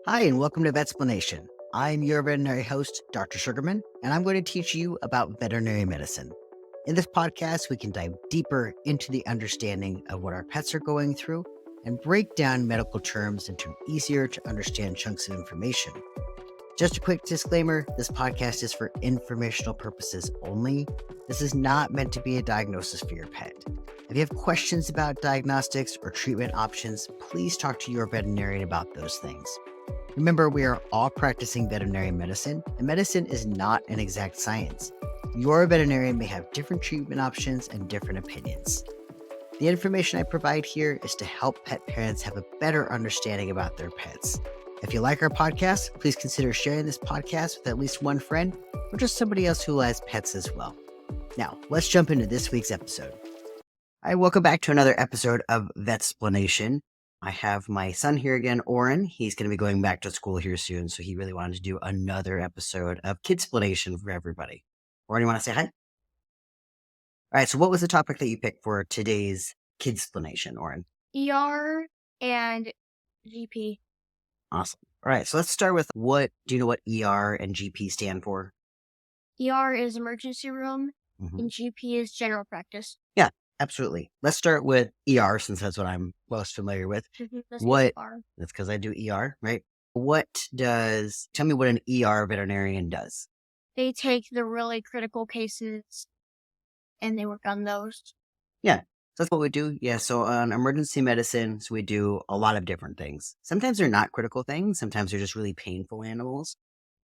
Hi, and welcome to Vetsplanation. I'm your veterinary host, Dr. Sugerman, and I'm going to teach you about veterinary medicine. In this podcast, we can dive deeper into the understanding of what our pets are going through and break down medical terms into easier to understand chunks of information. Just a quick disclaimer, this podcast is for informational purposes only. This is not meant to be a diagnosis for your pet. If you have questions about diagnostics or treatment options, please talk to your veterinarian about those things. Remember, we are all practicing veterinary medicine, and medicine is not an exact science. Your veterinarian may have different treatment options and different opinions. The information I provide here is to help pet parents have a better understanding about their pets. If you like our podcast, please consider sharing this podcast with at least one friend or just somebody else who has pets as well. Now, let's jump into this week's episode. Hi, welcome back to another episode of Vetsplanation. I have my son here again, Oren. He's going to be going back to school here soon, so he really wanted to do another episode of Kidsplanation for everybody. Oren, you want to say hi? All right, so what was the topic that you picked for today's Kidsplanation, Oren? ER and GP. Awesome. All right, so let's start with do you know what ER and GP stand for? ER is emergency room, and GP is general practice. Yeah, absolutely. Let's start with ER since that's what I'm most familiar with. That's That's because I do ER, right? Tell me what an ER veterinarian does. They take the really critical cases and they work on those. Yeah, so that's what we do. Yeah, so on emergency medicine, so we do a lot of different things. Sometimes they're not critical things. Sometimes they're just really painful animals.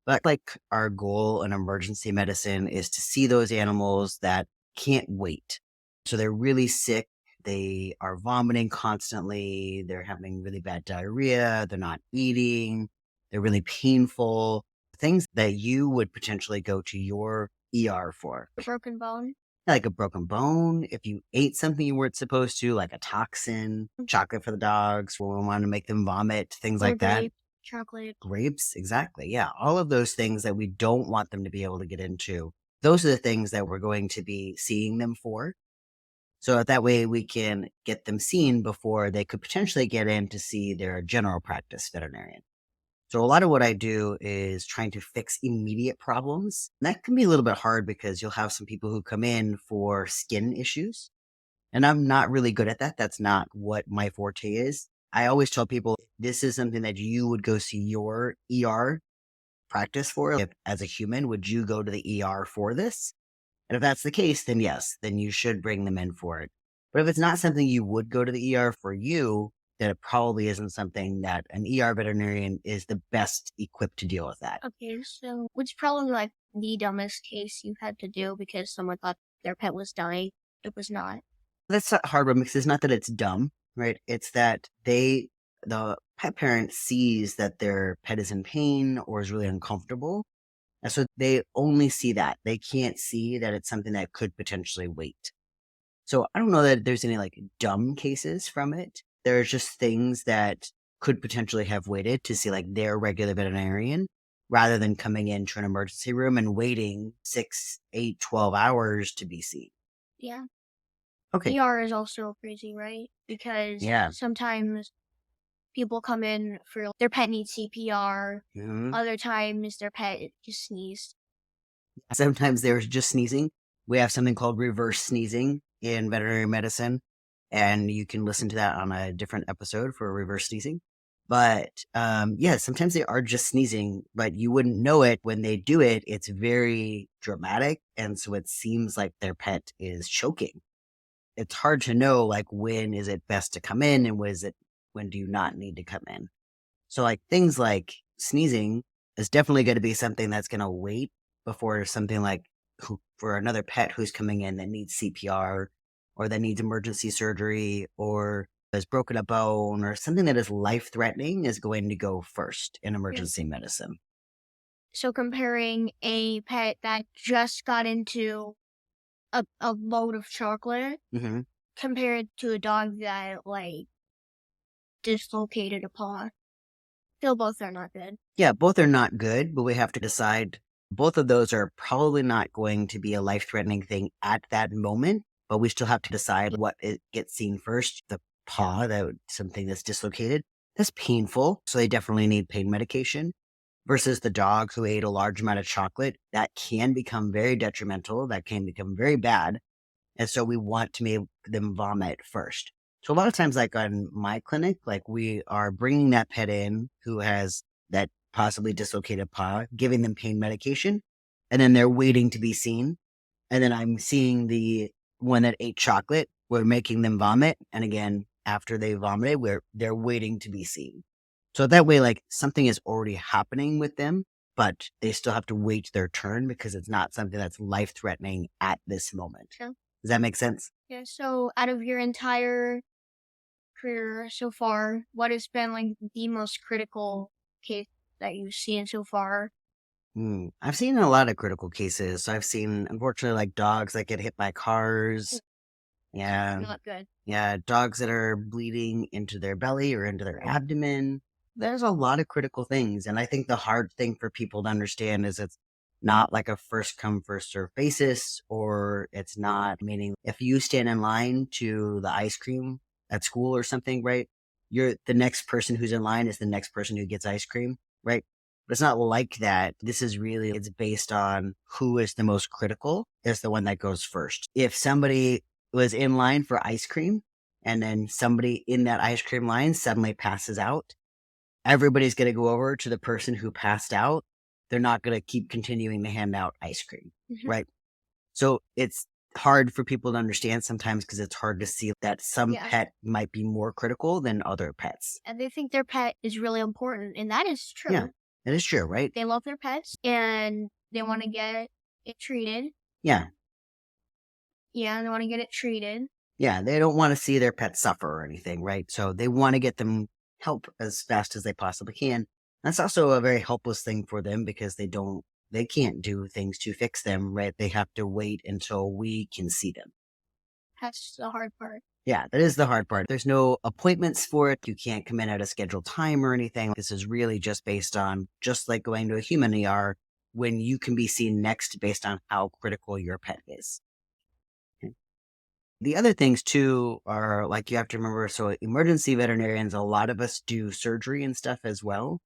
But like our goal in emergency medicine is to see those animals that can't wait. So they're really sick. They are vomiting constantly. They're having really bad diarrhea. They're not eating. They're really painful. Things that you would potentially go to your ER for. A broken bone. Like a broken bone, if you ate something you weren't supposed to, like a toxin, chocolate for the dogs, where we want to make them vomit, things like that. Chocolate. Grapes, exactly. Yeah, all of those things that we don't want them to be able to get into. Those are the things that we're going to be seeing them for. So that way we can get them seen before they could potentially get in to see their general practice veterinarian. So a lot of what I do is trying to fix immediate problems. And that can be a little bit hard because you'll have some people who come in for skin issues. And I'm not really good at that. That's not what my forte is. I always tell people this is something that you would go see your ER practice for. If, as a human, would you go to the ER for this? And if that's the case, then yes, then you should bring them in for it. But if it's not something you would go to the ER for you, then it probably isn't something that an ER veterinarian is the best equipped to deal with that. Okay, so which probably like the dumbest case you had to do because someone thought their pet was dying. It was not. That's a hard one because it's not that it's dumb, right? It's that the pet parent sees that their pet is in pain or is really uncomfortable. And so they only see that. They can't see that it's something that could potentially wait. So I don't know that there's any like dumb cases from it. There's just things that could potentially have waited to see like their regular veterinarian rather than coming into an emergency room and waiting 6, 8, 12 hours to be seen. Yeah. Okay. ER is also crazy, right? Because sometimes people come in for their pet needs CPR. Other times their pet just sneezed. Sometimes they're just sneezing. We have something called reverse sneezing in veterinary medicine, and you can listen to that on a different episode for reverse sneezing. But sometimes they are just sneezing, but you wouldn't know it when they do it. It's very dramatic, and so it seems like their pet is choking. It's hard to know, like, when is it best to come in and when do you not need to come in? So like things like sneezing is definitely going to be something that's going to wait before something like for another pet who's coming in that needs CPR or that needs emergency surgery or has broken a bone or something that is life-threatening is going to go first in emergency medicine. So comparing a pet that just got into a load of chocolate compared to a dog that like dislocated a paw. Still both are not good. Yeah, both are not good, but we have to decide. Both of those are probably not going to be a life-threatening thing at that moment, but we still have to decide what it gets seen first. The paw, something that's dislocated, That's painful. So they definitely need pain medication. Versus the dog who ate a large amount of chocolate, that can become very detrimental. That can become very bad. And so we want to make them vomit first. So a lot of times, like on my clinic, like we are bringing that pet in who has that possibly dislocated paw, giving them pain medication, and then they're waiting to be seen. And then I'm seeing the one that ate chocolate. We're making them vomit. And again, after they vomited, they're waiting to be seen. So that way, like something is already happening with them, but they still have to wait their turn because it's not something that's life threatening at this moment. Yeah. Does that make sense? Yeah. So out of your entire career so far, what has been like the most critical case that you've seen so far? I've seen a lot of critical cases. So I've seen, unfortunately, like dogs that get hit by cars. Yeah. Not good. Yeah. Dogs that are bleeding into their belly or into their abdomen. There's a lot of critical things. And I think the hard thing for people to understand is it's not like a first come, first serve basis, or it's not meaning if you stand in line to the ice cream at school or something, right? You're the next person who's in line is the next person who gets ice cream, right? But it's not like that. This is really, it's based on who is the most critical is the one that goes first. If somebody was in line for ice cream and then somebody in that ice cream line suddenly passes out, everybody's going to go over to the person who passed out. They're not going to keep continuing to hand out ice cream, right? So it's hard for people to understand sometimes because it's hard to see that some pet might be more critical than other pets. And they think their pet is really important, and that is true. Yeah, that is true, right? They love their pets, and they want to get it treated. Yeah. Yeah, they want to get it treated. Yeah, they don't want to see their pet suffer or anything, right? So they want to get them help as fast as they possibly can. That's also a very helpless thing for them because they can't do things to fix them, right? They have to wait until we can see them. That's the hard part. Yeah, that is the hard part. There's no appointments for it. You can't come in at a scheduled time or anything. This is really just based on, just like going to a human ER, when you can be seen next based on how critical your pet is. The other things too are like you have to remember, so emergency veterinarians, a lot of us do surgery and stuff as well.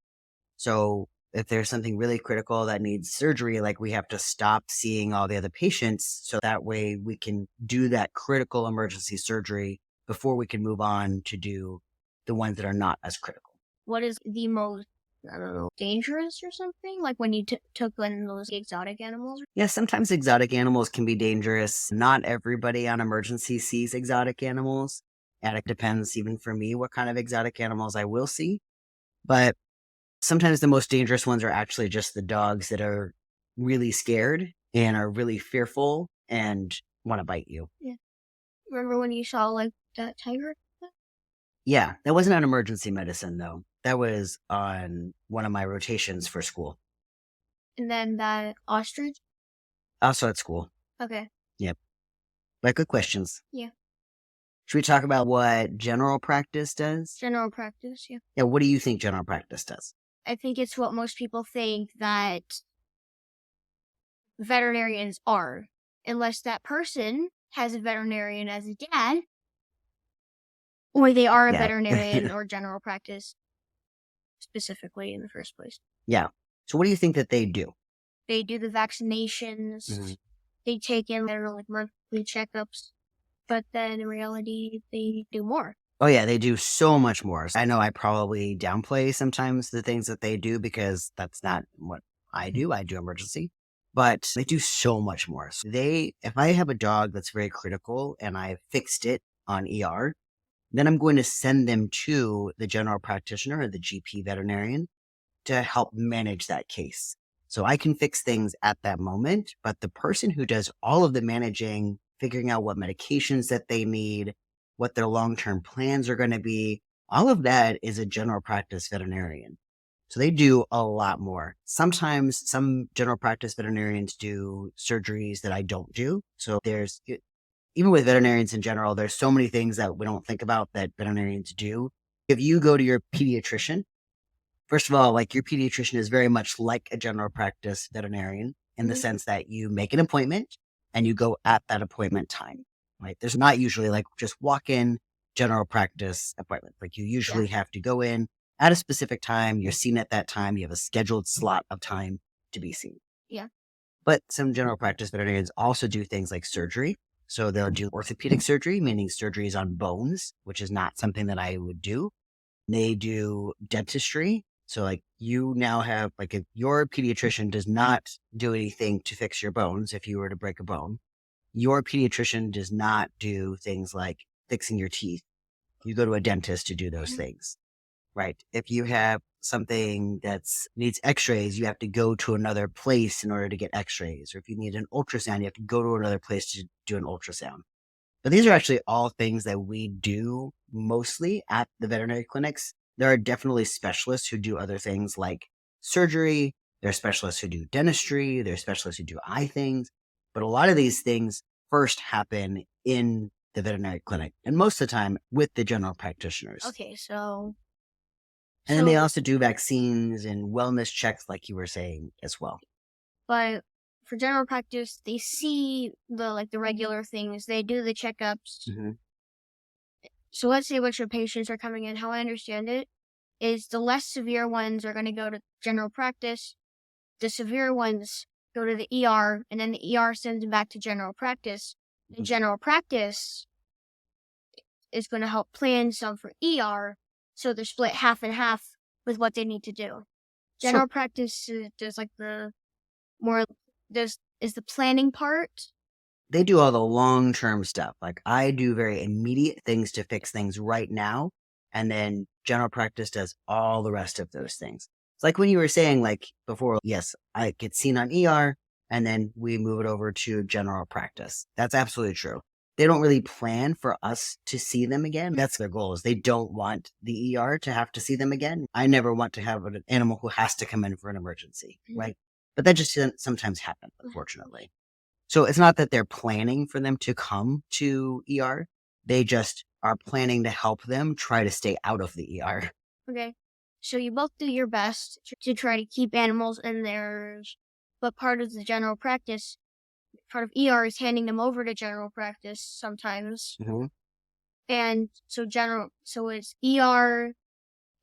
So if there's something really critical that needs surgery, like we have to stop seeing all the other patients. So that way we can do that critical emergency surgery before we can move on to do the ones that are not as critical. What is the most, I don't know, dangerous or something? Like when you took in those exotic animals? Yeah, sometimes exotic animals can be dangerous. Not everybody on emergency sees exotic animals. And it depends, even for me, what kind of exotic animals I will see. But sometimes the most dangerous ones are actually just the dogs that are really scared and are really fearful and want to bite you. Yeah. Remember when you saw like that tiger? Yeah, that wasn't on emergency medicine though. That was on one of my rotations for school. And then that ostrich? Also at school. Okay. Yep. But good questions. Yeah. Should we talk about what general practice does? General practice, yeah. Yeah, what do you think general practice does? I think it's what most people think that veterinarians are, unless that person has a veterinarian as a dad, or they are a veterinarian or general practice specifically in the first place. Yeah. So what do you think that they do? They do the vaccinations. Mm-hmm. They take in their like monthly checkups, but then in reality, they do more. Oh yeah, they do so much more. I know I probably downplay sometimes the things that they do because that's not what I do. I do emergency, but they do so much more. So if I have a dog that's very critical and I fixed it on ER, then I'm going to send them to the general practitioner or the GP veterinarian to help manage that case. So I can fix things at that moment, but the person who does all of the managing, figuring out what medications that they need, what their long-term plans are going to be, all of that is a general practice veterinarian. So they do a lot more. Sometimes some general practice veterinarians do surgeries that I don't do. So even with veterinarians in general, there's so many things that we don't think about that veterinarians do. If you go to your pediatrician, first of all, like your pediatrician is very much like a general practice veterinarian in the sense that you make an appointment and you go at that appointment time, right? There's not usually like just walk in general practice appointment. Like you usually have to go in, at a specific time. You're seen at that time. You have a scheduled slot of time to be seen. Yeah. But some general practice veterinarians also do things like surgery. So they'll do orthopedic surgery, meaning surgeries on bones, which is not something that I would do. They do dentistry. So like you now have like if your pediatrician does not do anything to fix your bones if you were to break a bone. Your pediatrician does not do things like fixing your teeth. You go to a dentist to do those things, right? If you have something that needs x-rays, you have to go to another place in order to get x-rays. Or if you need an ultrasound, you have to go to another place to do an ultrasound. But these are actually all things that we do mostly at the veterinary clinics. There are definitely specialists who do other things like surgery. There are specialists who do dentistry. There are specialists who do eye things. But a lot of these things first happen in the veterinary clinic, and most of the time with the general practitioners. Okay, so... And then they also do vaccines and wellness checks, like you were saying, as well. But for general practice, they see the regular things. They do the checkups. Mm-hmm. So let's say a bunch of patients are coming in. How I understand it is the less severe ones are going to go to general practice. The severe ones go to the ER, and then the ER sends them back to general practice. Mm-hmm. And general practice is going to help plan some for ER, so they're split half and half with what they need to do. General practice does like is the planning part. They do all the long-term stuff. Like I do very immediate things to fix things right now. And then general practice does all the rest of those things. It's like when you were saying like before, yes, I get seen on ER and then we move it over to general practice. That's absolutely true. They don't really plan for us to see them again. That's their goal, is they don't want the ER to have to see them again. I never want to have an animal who has to come in for an emergency, right? But that just doesn't sometimes happen, unfortunately. So it's not that they're planning for them to come to ER. They just are planning to help them try to stay out of the ER. Okay. So you both do your best to try to keep animals in theirs, but part of the general practice, part of ER is handing them over to general practice sometimes. Mm-hmm. And so it's ER,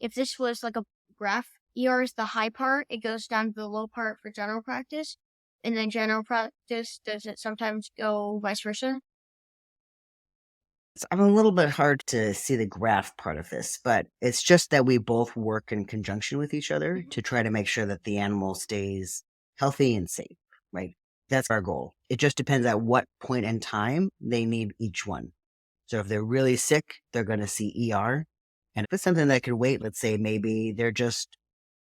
if this was like a graph, ER is the high part, it goes down to the low part for general practice. And then general practice, does it sometimes go vice versa? I'm a little bit hard to see the graph part of this, but it's just that we both work in conjunction with each other to try to make sure that the animal stays healthy and safe, right? That's our goal. It just depends at what point in time they need each one. So if they're really sick, they're going to see ER. And if it's something that could wait, let's say maybe they're just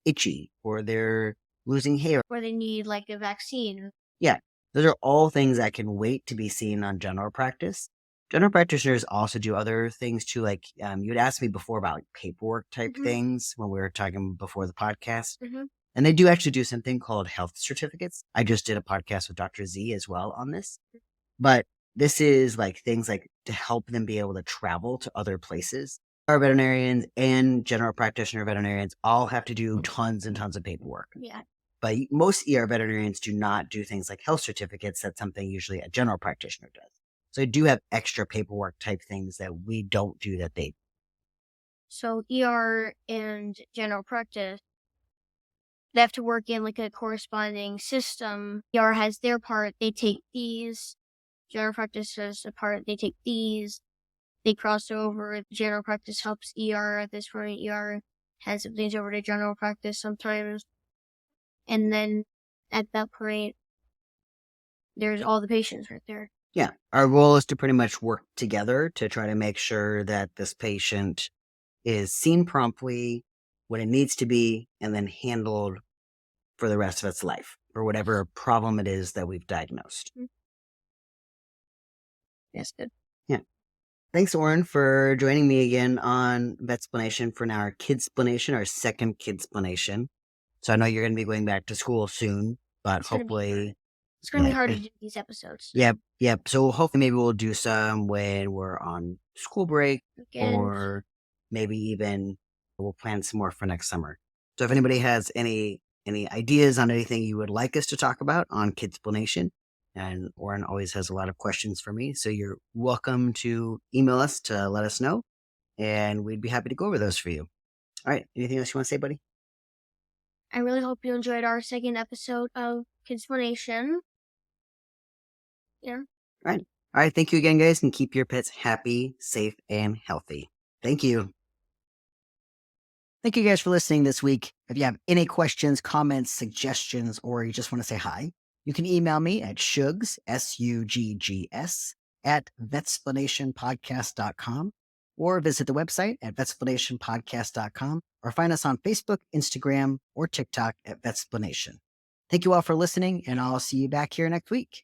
itchy or they're losing hair. Or they need like a vaccine. Yeah, those are all things that can wait to be seen on general practice. General practitioners also do other things too, like you had asked me before about like paperwork type things when we were talking before the podcast. Mm-hmm. And they do actually do something called health certificates. I just did a podcast with Dr. Z as well on this. But this is like things like to help them be able to travel to other places. Our veterinarians and general practitioner veterinarians all have to do tons and tons of paperwork. Yeah. But most ER veterinarians do not do things like health certificates. That's something usually a general practitioner does. So they do have extra paperwork type things that we don't do that they do. So ER and general practice, they have to work in like a corresponding system. ER has their part, they take these. General practice has a part, they take these. They cross over. General practice helps ER at this point. ER has things over to general practice sometimes. And then at that point, there's all the patients right there. Yeah. Our goal is to pretty much work together to try to make sure that this patient is seen promptly when it needs to be and then handled for the rest of its life for whatever problem it is that we've diagnosed. That's good. Yeah. Thanks, Oren, for joining me again on Vetsplanation for now our Kidsplanation, our second Kidsplanation. So I know you're going to be going back to school soon, but It's hopefully... It's going to be hard to do these episodes. Yep. So hopefully maybe we'll do some when we're on school break or maybe even we'll plan some more for next summer. So if anybody has any ideas on anything you would like us to talk about on Kidsplanation, and Oren always has a lot of questions for me, so you're welcome to email us to let us know, and we'd be happy to go over those for you. All right. Anything else you want to say, buddy? I really hope you enjoyed our second episode of Kidsplanation. Yeah. All right. All right. Thank you again, guys, and keep your pets happy, safe, and healthy. Thank you. Thank you guys for listening this week. If you have any questions, comments, suggestions, or you just want to say hi, you can email me at shugs, SUGGS, at vetsplanationpodcast.com, or visit the website at vetsplanationpodcast.com, or find us on Facebook, Instagram, or TikTok at Vetsplanation. Thank you all for listening, and I'll see you back here next week.